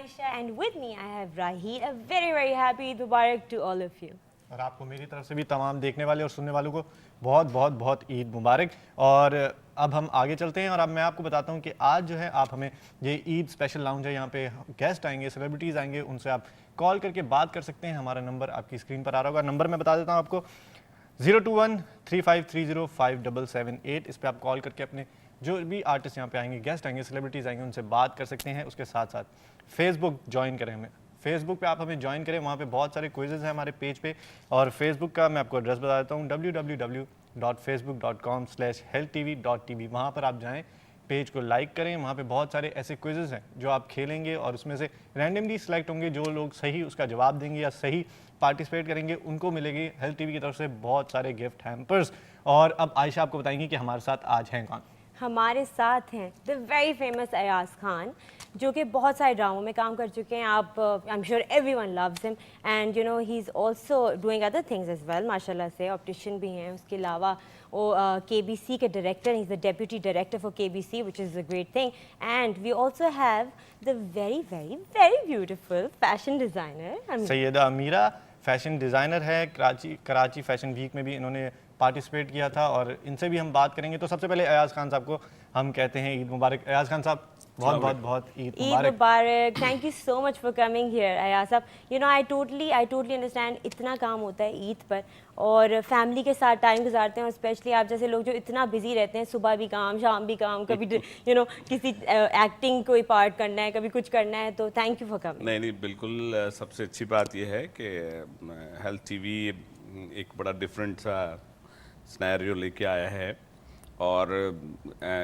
Aisha, and with me I have Raheel. A very happy Eid Mubarak to all of you. और आपको मेरी तरफ से भी तमाम देखने वाले और सुनने वालों को बहुत ईद मुबारक। और अब हम आगे चलते हैं और अब मैं आपको बताता हूं कि आज जो है आप हमें ये ईद स्पेशल लाउंज है, यहाँ पे गेस्ट आएंगे, सेलिब्रिटीज़ आएंगे, उनसे आप कॉल करके बात कर सकते हैं। हमारा नंबर आपकी स्क्रीन पर आ रहा होगा। नंबर मैं बता देता हूँ आपको 021-3530-5778। इस पर आप कॉल करके अपने जो भी आर्टिस्ट यहाँ पे आएंगे, गेस्ट आएंगे, सेलिब्रिटीज़ आएंगे, उनसे बात कर सकते हैं। उसके साथ साथ फेसबुक ज्वाइन करें हमें, फेसबुक पे आप हमें ज्वाइन करें, वहाँ पे बहुत सारे क्विज़ेज़ हैं हमारे पेज पे। और फेसबुक का मैं आपको एड्रेस बता देता हूँ www.facebook.com/healthtv.tv। वहाँ पर आप जाएँ, पेज को लाइक करें, वहाँ पे बहुत सारे ऐसे क्विज़ेज़ हैं जो आप खेलेंगे और उसमें से रैंडमली सिलेक्ट होंगे। जो लोग सही उसका जवाब देंगे या सही पार्टिसिपेट करेंगे उनको मिलेगी हेल्थ टीवी की तरफ से बहुत सारे गिफ्ट हैम्पर्स। और अब आयशा आपको बताएंगी कि हमारे साथ आज हैं कौन। हमारे साथ हैं the very famous Ayaz Khan, जो कि बहुत सारे ड्रामों में काम कर चुके हैं। आप I am sure everyone loves him and you know he is also doing other things as well. माशाल्लाह से ऑप्टिशियन भी हैं। उसके अलावा वो KBC के director, he is the deputy director for KBC, which is a great thing. And we also have the very beautiful fashion designer Syeda Amira. Fashion designer है, Karachi fashion week में भी इन्होंने पार्टिसिपेट किया था और इनसे भी हम बात करेंगे। तो सबसे पहले अयाज खान साहब को हम कहते हैं ईद मुबारक। अयाज खान साहब बहुत ईद मुबारक। Thank you so much for coming here Ayaz साहब। You know I totally understand, इतना काम होता है ईद पर और फैमिली के साथ टाइम गुजारते हैं, और स्पेशली आप जैसे लोग जो इतना बिजी रहते हैं, सुबह भी काम शाम भी काम, कभी यू नो किसी एक्टिंग कोई पार्ट करना है, कभी कुछ करना है, तो थैंक यू फॉर कमिंग। नहीं बिल्कुल, सबसे अच्छी बात यह है कि हेल्थ टीवी एक बड़ा डिफरेंट सा स्नैरियो लेके आया है और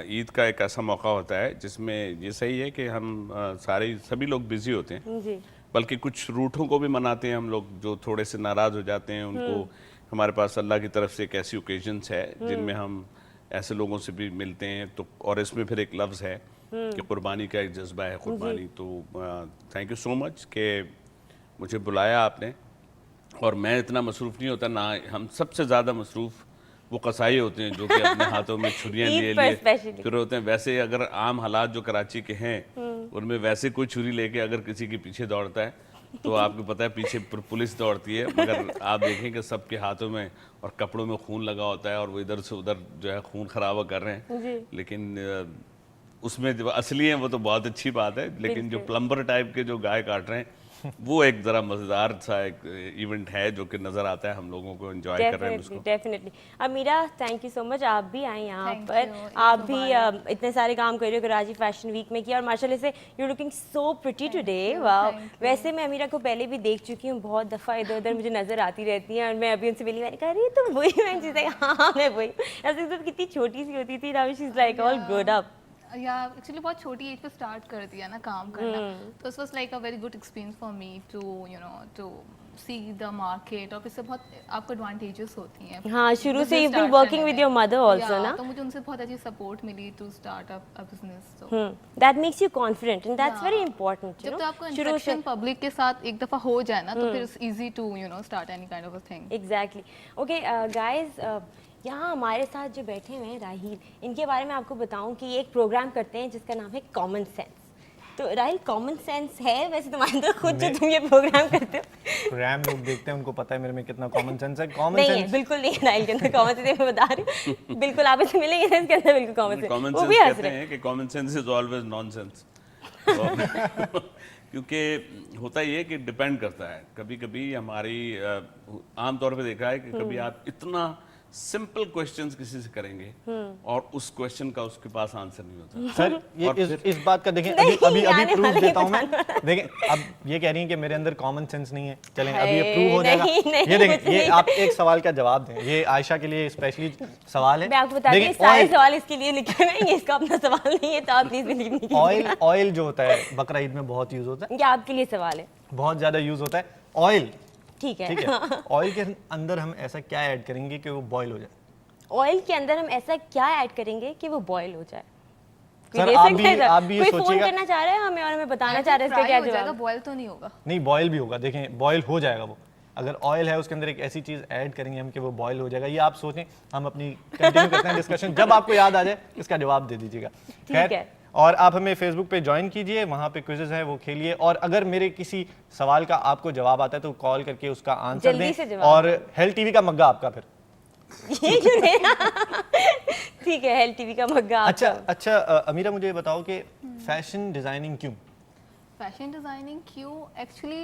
ईद का एक ऐसा मौका होता है जिसमें ये सही है कि हम सभी लोग बिजी होते हैं जी, बल्कि कुछ रूठों को भी मनाते हैं हम लोग जो थोड़े से नाराज़ हो जाते हैं उनको। हमारे पास अल्लाह की तरफ से एक ऐसी ओकेजन्स है जिनमें हम ऐसे लोगों से भी मिलते हैं। तो और इसमें फिर एक लफ्ज़ है कि कुर्बानी का एक जज्बा है, कुर्बानी। तो थैंक यू सो मच कि मुझे बुलाया आपने। और मैं इतना मसरूफ़ नहीं होता ना, हम सबसे ज़्यादा मसरूफ़ वो कसाई होते हैं जो कि अपने हाथों में छुरियाँ लिए फिर होते हैं। वैसे अगर आम हालात जो कराची के हैं उनमें वैसे कोई छुरी लेके अगर किसी के पीछे दौड़ता है तो आपको पता है पीछे पुलिस दौड़ती है, मगर आप देखें कि सबके हाथों में और कपड़ों में खून लगा होता है और वो इधर से उधर जो है खून खराबा कर रहे हैं। लेकिन उसमें जो असली हैं वो तो बहुत अच्छी बात है, लेकिन जो प्लम्बर टाइप के जो गाय काट रहे हैं वो एक ज़रा मज़ेदार सा एक इवेंट है जो कि नज़र आता है, हम लोगों को एंजॉय कर रहे हैं उसको। Definitely. Amira, thank you so much, आप भी आए यहाँ पर। आप भी इतने सारे काम कर रहे हो, कराची फैशन वीक में किया और माशाल्लाह से you looking so pretty today. वाह। वैसे मैं अमीरा को पहले भी देख चुकी हूँ, बहुत दफ़ा इधर उधर मुझे नज़र आती रहती है और मैं अभी उनसे मिली, मैंने कहा अरे तुम वही मैं चीज़, हाँ मैं वही। ऐसे तो कितनी छोटी सी होती थी, now she is like all grown up. या एक्चुअली बहुत छोटी एज पे स्टार्ट कर दिया ना काम करना, तो it was like a very good experience for me to you know to see the market. और इससे बहुत आपको एडवांटेजेस होती हैं। हाँ, शुरू से you been working with your mother also ना, तो मुझे उनसे बहुत अच्छी सपोर्ट मिली to start up a business. So that makes you confident and that's very important. जब तो आपको इंटरेक्शन पब्लिक के साथ एक दफा हो जाए ना, तो फिर it's easy to you know start any kind of a thing. Exactly. Okay guys, यहाँ हमारे साथ जो बैठे हुए हैं राहील, इनके बारे में आपको बताऊं कि ये एक प्रोग्राम करते हैं जिसका नाम है कॉमन सेंस। तो राहील, कॉमन सेंस है वैसे तुम्हारे अंदर खुद जो तुम ये प्रोग्राम करते हो? प्रोग्राम लोग देखते हैं, उनको पता है मेरे में कितना कॉमन सेंस है। कॉमन नहीं सेंस है, बिल्कुल नहीं है राहील के अंदर कॉमन सेंस, मैं बता रही हूँ। बिल्कुल आप इसे मिलेंगे ना, इसके अंदर बिल्कुल कॉमन सेंस। वो भी कहते हैं कि common sense is always nonsense. क्योंकि होता ये कि डिपेंड करता है, कभी कभी हमारी आमतौर पे देखा है कि कभी आप इतना सिंपल क्वेश्चंस किसी से करेंगे और उस क्वेश्चन का उसके पास आंसर नहीं होता। सर ये इस बात का देखें, अभी प्रूफ देता हूं मैं। देखें, अब ये कह रही हैं कि मेरे अंदर कॉमन सेंस नहीं है, चलें अभी ये प्रूव हो जाएगा। ये देखें, ये आप एक सवाल का जवाब दें, ये आयशा के लिए स्पेशली सवाल है। मैं आपको बता दूं, सारे सवाल इसके लिए लिखे हुए हैं, ये इसका अपना सवाल नहीं है, तो आप प्लीज बिलीव नहीं कीजिए। ऑयल जो होता है बकरा ईद में बहुत यूज होता है, ये आपके लिए सवाल है, बहुत ज्यादा यूज होता है ऑयल। ठीक है। ऑयल के अंदर हम ऐसा क्या ऐड करेंगे कि वो बॉयल हो जाए? ऑयल के अंदर हम ऐसा क्या ऐड करेंगे कि वो बॉयल हो जाए? सर आप भी ये सोचिएगा। कोई फोन करना चाह रहा है हमें और हमें बताना चाह रहा है इसका क्या जवाब? बॉयल तो नहीं होगा। नहीं, बॉयल भी होगा। देखें, बॉयल हो जाएगा वो। अगर ऑयल है उसके अंदर एक ऐसी चीज ऐड करेंगे हम कि वो बॉयल हो जाएगा। ये आप सोचें, हम अपनी कंटिन्यू करते हैं डिस्कशन, जब आपको याद आ जाए इसका जवाब दे दीजिएगा। ठीक है। और आप हमें फेसबुक पे ज्वाइन कीजिए, वहाँ पे क्विजेज हैं वो खेलिए, और अगर मेरे किसी सवाल का आपको जवाब आता है तो कॉल करके उसका आंसर जल्दी से दें, जवाब और हेल्थ टीवी का मग्गा आपका फिर। ये क्यों देना? ठीक है, हेल्थ टीवी का मग्गा आपका। अच्छा अमीरा, मुझे ये बताओ कि फैशन डिजाइनिंग क्यों? फैशन डिज़ाइनिंग क्यों? एक्चुअली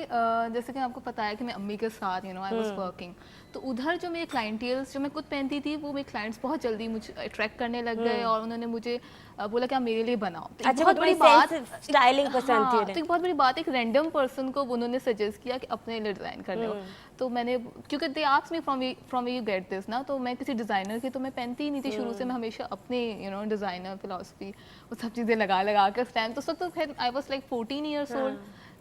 जैसे कि आपको पता है कि मैं अम्मी के साथ आई वाज वर्किंग, तो उधर जो मेरे क्लाइंटेल्स जो मैं खुद पहनती थी वो मेरे क्लाइंट्स बहुत जल्दी मुझे अट्रैक्ट करने लग गए और उन्होंने मुझे बोला कि आप मेरे लिए बनाओ। तो एक अच्छा, बहुत बड़ी बड़ी बात, स्टाइलिंग पसंद थी हाँ, उन्हें। तो एक बहुत बड़ी बात, एक रैंडम पर्सन को उन्होंने सजेस्ट किया कि अपने लिए डिज़ाइन करने को। तो मैंने, क्योंकि they asked me from you get this ना, तो मैं किसी डिज़ाइनर की तो मैं पहनती ही नहीं थी शुरू से। मैं हमेशा अपने डिज़ाइनर फिलॉसफी वो सब चीज़ें लगा के उस टाइम, तो उस वक्त तो खैर I was like 14 years old,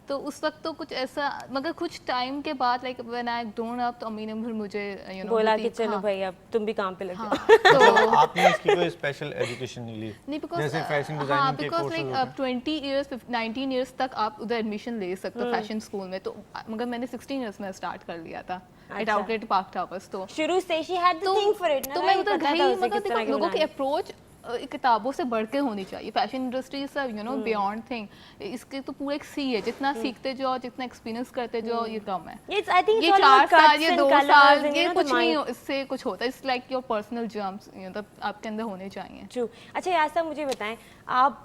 तो उस वक्त तो कुछ ऐसा, मगर कुछ टाइम के बाद like when I grown up, तो अम्मी ने फिर मुझे बोला कि चलो भाई अब तुम भी काम पे लग जाओ। मतलब आपने इसकी कोई स्पेशल एजुकेशन नहीं ली? नहीं, बिकॉज जैसे फैशन डिजाइनिंग के बिकॉज कोर्सेज लाइक होते हैं। 20 ईयर्स 19 ईयर्स तक आप उधर एडमिशन ले सकते हो फैशन स्कूल में, तो मगर मैंने 16 ईयर्स में स्टार्ट कर लिया था एट आउटलेट पार्क टावर्स। तो शुरू से she had the thing for it ना, तो मैं उधर पता था गई, उसे मगर किस तरह देखो लोगों की बनानी। अप्रोच किताबों से बढ़ के होनी चाहिए। Fashion industry is beyond thing, इसके तो पूरा एक सी है, जितना सीखते जाओ, जितना एक्सपीरियंस करते जाओ, ये कम है। Yes, I think ये it's all 4 about साल, cuts ये and 2 colours साल, and, you ये know, कुछ the नहीं mind. इससे कुछ होता है। It's like your personal jumps आपके अंदर होने चाहिए। True. अच्छा यासा, मुझे बताएं, आप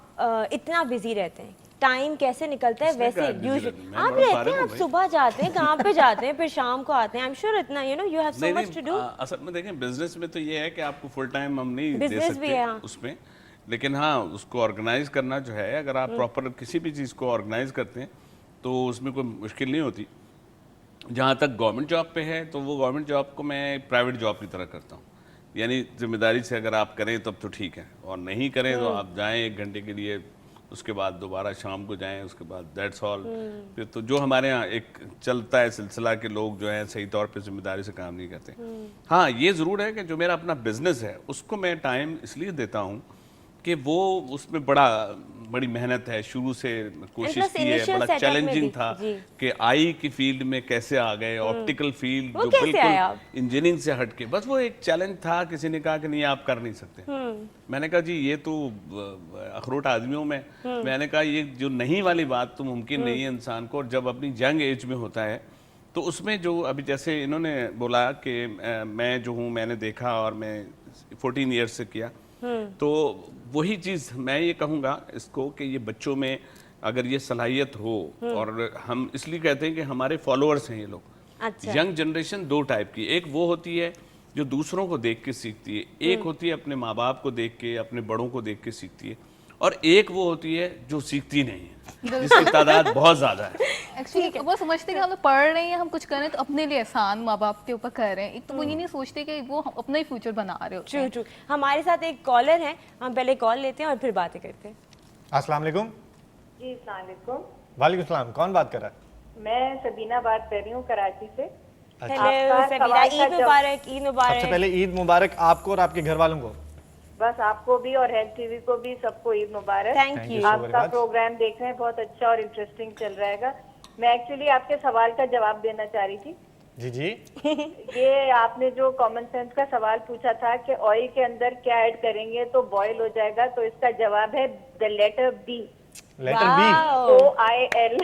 इतना बिजी रहते हैं, टाइम कैसे निकलता है? किसने वैसे कहा busy यूजुअली रहते हैं? मैं आप बड़ा रहते फारिग हैं, हूँ आप भाई। सुबह जाते हैं, काम पे जाते हैं, फिर शाम को आते हैं। आई एम श्योर इतना you have so much to do. असल में देखें, बिजनेस में तो ये है कि आपको फुल टाइम हम नहीं दे Business भी सकते है, हाँ। उसमें, लेकिन हाँ उसको ऑर्गेनाइज करना जो है, अगर आप प्रॉपर किसी भी चीज़ को ऑर्गेनाइज करते हैं तो उसमें कोई मुश्किल नहीं होती। जहाँ तक गवर्नमेंट जॉब पे है, तो वो गवर्नमेंट जॉब को मैं प्राइवेट जॉब की तरह करता हूँ, यानी जिम्मेदारी से अगर आप करें तब तो ठीक है, और नहीं करें तो आप जाएं 1 घंटे के लिए, उसके बाद दोबारा शाम को जाएं, उसके बाद दैट्स ऑल। फिर तो जो हमारे यहाँ एक चलता है सिलसिला के लोग जो हैं सही तौर पे जिम्मेदारी से काम नहीं करते। हाँ, ये ज़रूर है कि जो मेरा अपना बिजनेस है उसको मैं टाइम इसलिए देता हूँ कि वो उसमें बड़ी मेहनत है, शुरू से कोशिश Plus की है, initial बड़ा setup में चैलेंजिंग भी, था जी। कि आई की फील्ड में कैसे आ गए, ऑप्टिकल फील्ड वो जो कैसे आए आप? बिल्कुल इंजीनियरिंग से हट के, बस वो एक चैलेंज था। किसी ने कहा कि नहीं आप कर नहीं सकते, मैंने कहा जी ये तो अखरोट आदमियों में, मैंने कहा ये जो नहीं वाली बात तो मुमकिन नहीं है इंसान को, और जब अपनी यंग एज में होता है तो उसमें जो अभी जैसे इन्होंने बोला कि मैं जो हूँ मैंने देखा और मैं 14 ईयर्स से किया, तो वही चीज़ मैं ये कहूँगा इसको कि ये बच्चों में अगर ये सलाहियत हो, और हम इसलिए कहते हैं कि हमारे फॉलोअर्स हैं ये लोग। अच्छा, यंग जनरेशन 2 टाइप की, एक वो होती है जो दूसरों को देख के सीखती है, एक होती है अपने माँ बाप को देख के, अपने बड़ों को देख के सीखती है, और एक वो होती है जो सीखती नहीं है, जिसकी तादाद बहुत ज़्यादा है। एक्चुअली वो समझते हैं कि हम लोग पढ़ रहे हैं, हम कुछ कर रहे हैं तो अपने लिए एहसान माँ बाप के ऊपर कर रहे हैं। एक तो वो ये नहीं सोचते कि वो अपना ही फ्यूचर बना रहे होते ट्रू हैं। ट्रू। हमारे साथ एक कॉलर है, हम पहले कॉल लेते हैं और फिर बातें करते हैं। अस्सलाम वालेकुम। जी अस्सलाम वालेकुम। वालेकुम सलाम, कौन बात कर रहा है? मैं सबीना बात कर रही हूँ कराची से। हेलो आपका सबीना, सवाल का ईद मुबारक, ईद सबसे मुबारक। पहले ईद मुबारक आपको और आपके घर वालों को। बस आपको भी और हेल्थ टीवी को भी सबको ईद मुबारक। Thank Thank you. you so very आपका much. प्रोग्राम देख रहे हैं, बहुत अच्छा और इंटरेस्टिंग चल रहेगा। मैं एक्चुअली आपके सवाल का जवाब देना चाह रही थी। जी जी। ये आपने जो कॉमन सेंस का सवाल पूछा था कि ऑयल के अंदर क्या ऐड करेंगे तो बॉयल हो जाएगा, तो इसका जवाब है the letter B, letter B. OIL।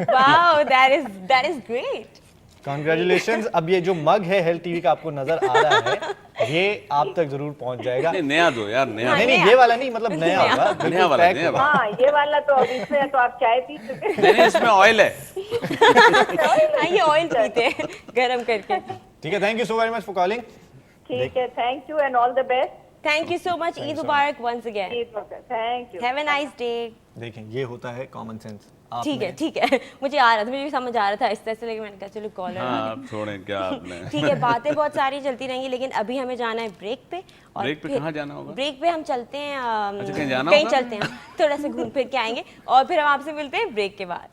Wow, that is great. Congratulations. अब ये जो मग है हेल्थ टीवी का आपको नजर आ रहा है, ये आप तक जरूर पहुंच जाएगा। नहीं, नया दो यार, नया नहीं नहीं, ये वाला नहीं, मतलब नया होगा, नया बिल्कुल वाला, पैक नया होगा। हाँ, ये वाला तो अभी से तो आप चाय पी चुके हैं। नहीं, इसमें ऑयल है। हाँ, ये ऑयल पीते हैं गरम करके। ठीक है, thank you so very much for calling. ठीक है, thank you and all the best. Thank you so much, Eid मुबारक once again. Thank you. Have a nice day. देखें, ये होता है कॉमन सेंस। ठीक है ठीक है, मुझे आ रहा था, मुझे भी समझ आ रहा था इस तरह से, लेकिन मैंने कहा चलो कॉलर। हाँ, आप छोड़ें क्या आपने। ठीक है, बातें बहुत सारी चलती रहेंगी, लेकिन अभी हमें जाना है ब्रेक पे। और ब्रेक पे फिर- कहाँ जाना होगा? ब्रेक पे हम चलते हैं, अच्छा, कहीं जाना कहीं होगा? चलते हैं, थोड़ा सा घूम फिर के आएंगे और फिर हम आपसे मिलते हैं ब्रेक के बाद।